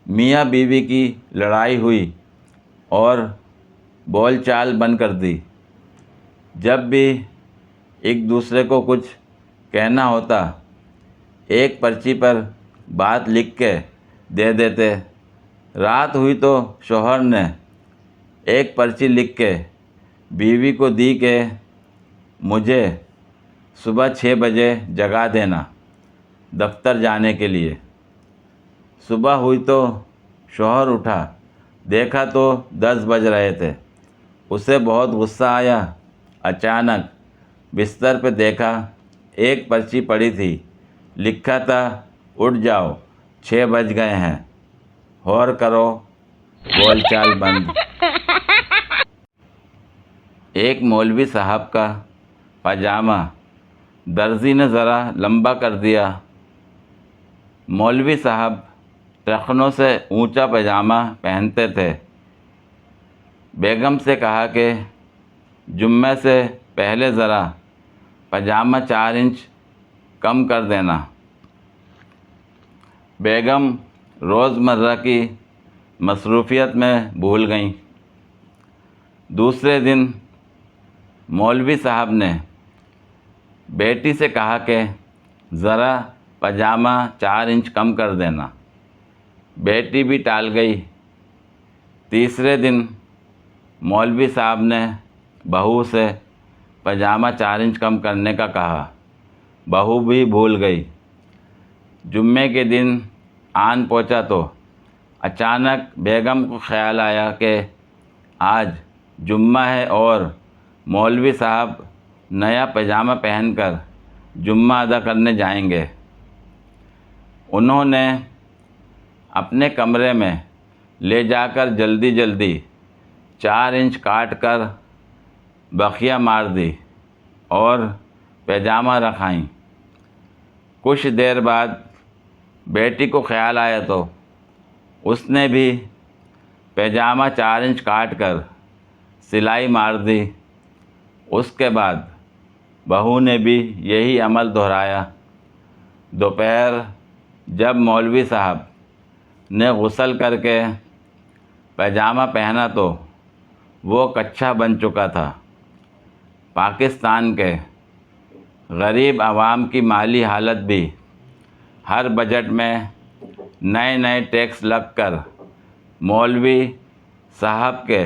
میاں بیوی کی لڑائی ہوئی اور بول چال بند کر دی۔ جب بھی ایک دوسرے کو کچھ کہنا ہوتا ایک پرچی پر بات لکھ کے دے دیتے۔ رات ہوئی تو شوہر نے ایک پرچی لکھ کے بیوی کو دی کہ مجھے صبح 6 بجے جگا دینا دفتر جانے کے لیے۔ صبح ہوئی تو شوہر اٹھا، دیکھا تو 10 بج رہے تھے۔ اسے بہت غصہ آیا۔ اچانک بستر پہ دیکھا ایک پرچی پڑی تھی، لکھا تھا اٹھ جاؤ 6 بج گئے ہیں، غور کرو بول چال بند۔ ایک مولوی صاحب کا پاجامہ درزی نے ذرا لمبا کر دیا۔ مولوی صاحب ٹخنوں سے اونچا پاجامہ پہنتے تھے۔ بیگم سے کہا کہ جمعہ سے پہلے ذرا پاجامہ 4 انچ کم کر دینا۔ بیگم روز مرہ کی مصروفیت میں بھول گئیں۔ دوسرے دن مولوی صاحب نے بیٹی سے کہا کہ ذرا پاجامہ 4 انچ کم کر دینا۔ بیٹی بھی ٹال گئی۔ تیسرے دن مولوی صاحب نے بہو سے پاجامہ 4 انچ کم کرنے کا کہا۔ بہو بھی بھول گئی۔ جمعے کے دن آن پہنچا تو اچانک بیگم کو خیال آیا کہ آج جمعہ ہے اور مولوی صاحب نیا پاجامہ پہن کر جمعہ ادا کرنے جائیں گے۔ انہوں نے اپنے کمرے میں لے جا کر جلدی جلدی 4 انچ کاٹ کر بخیا مار دی اور پاجامہ رکھائیں۔ کچھ دیر بعد بیٹی کو خیال آیا تو اس نے بھی پاجامہ 4 انچ کاٹ کر سلائی مار دی۔ اس کے بعد بہو نے بھی یہی عمل دہرایا۔ دوپہر جب مولوی صاحب نے غسل کر کے پاجامہ پہنا تو وہ کچھا بن چکا تھا۔ پاکستان کے غریب عوام کی مالی حالت بھی ہر بجٹ میں نئے نئے ٹیکس لگ کر مولوی صاحب کے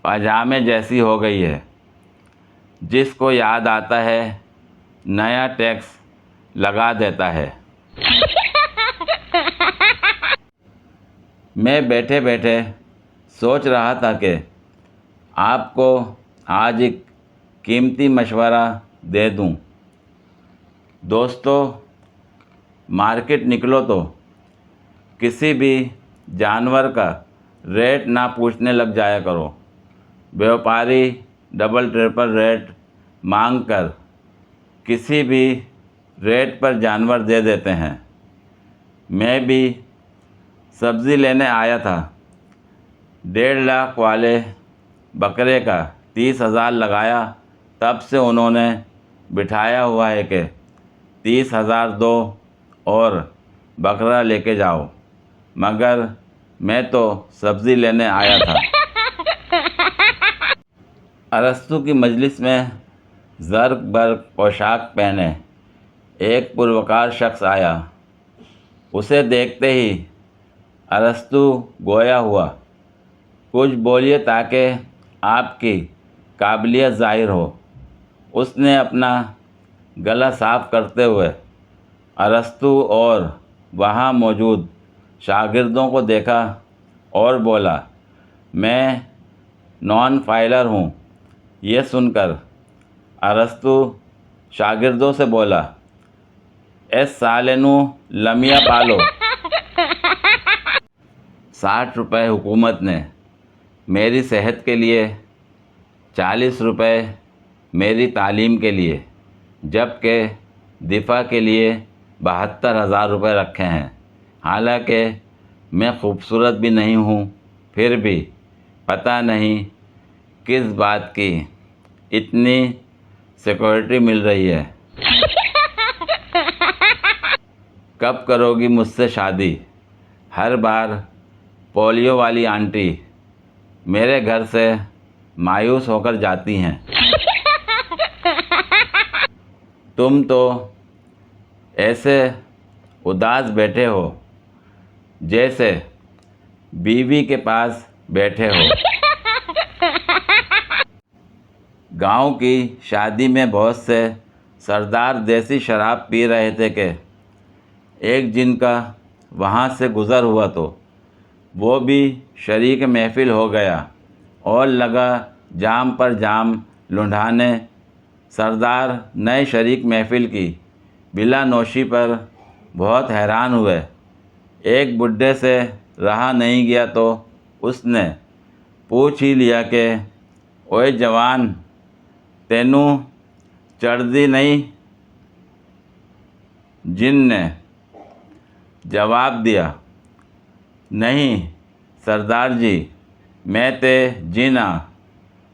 پاجامے جیسی ہو گئی ہے۔ جس کو یاد آتا ہے نیا ٹیکس لگا دیتا ہے۔ میں بیٹھے بیٹھے سوچ رہا تھا کہ آپ کو آج ایک قیمتی مشورہ دے دوں۔ دوستو، مارکیٹ نکلو تو کسی بھی جانور کا ریٹ نہ پوچھنے لگ جایا کرو۔ بیوپاری ڈبل ٹرپل ریٹ مانگ کر کسی بھی ریٹ پر جانور دے دیتے ہیں۔ میں بھی سبزی لینے آیا تھا، 1.5 لاکھ والے بکرے کا 30,000 لگایا، تب سے انہوں نے بٹھایا ہوا ہے کہ 30,000 دو اور بکرا لے کے جاؤ، مگر میں تو سبزی لینے آیا تھا۔ ارسطو کی مجلس میں زرق برق پوشاک پہنے ایک پروقار شخص آیا۔ اسے دیکھتے ہی ارسطو گویا ہوا، کچھ بولیے تاکہ آپ کی قابلیت ظاہر ہو۔ اس نے اپنا گلا صاف کرتے ہوئے ارسطو اور وہاں موجود شاگردوں کو دیکھا اور بولا، میں نان فائلر ہوں۔ یہ سن کر ارسطو شاگردوں سے بولا، ایس سالینو لمیا پالو۔ 60 روپے حکومت نے میری صحت کے لیے، 40 روپے میری تعلیم کے لیے، جبکہ دفاع کے لیے 72,000 روپے رکھے ہیں۔ حالانکہ میں خوبصورت بھی نہیں ہوں، پھر بھی پتہ نہیں کس بات کی اتنی سیکورٹی مل رہی ہے۔ کب کرو گی مجھ سے شادی؟ ہر بار پولیو والی آنٹی میرے گھر سے مایوس ہو کر جاتی ہیں۔ تم تو ایسے اداس بیٹھے ہو جیسے بیوی کے پاس بیٹھے ہو۔ گاؤں کی شادی میں بہت سے سردار دیسی شراب پی رہے تھے کہ ایک جن کا وہاں سے گزر ہوا تو وہ بھی شریک محفل ہو گیا اور لگا جام پر جام لنڈھانے۔ سردار نئے شریک محفل کی بلا نوشی پر بہت حیران ہوئے۔ ایک بڈھے سے رہا نہیں گیا تو اس نے پوچھ ہی لیا کہ اوئے جوان، تینوں چڑھدی نہیں؟ جن نے جواب دیا، نہیں سردار جی، میں تے جن ہاں۔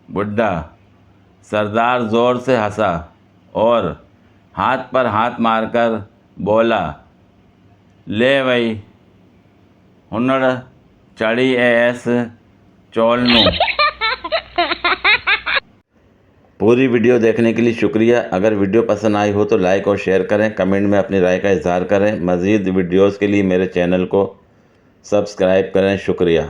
بڈھا سردار زور سے ہنسا اور ہاتھ پر ہاتھ مار کر بولا، لے وئی ہنڑ چڑھی اے ایس چول نوں۔ پوری ویڈیو دیکھنے کے لیے شکریہ۔ اگر ویڈیو پسند آئی ہو تو لائک اور شیئر کریں، کمنٹ میں اپنی رائے کا اظہار کریں۔ مزید ویڈیوز کے لیے میرے چینل کو سبسکرائب کریں۔ شکریہ۔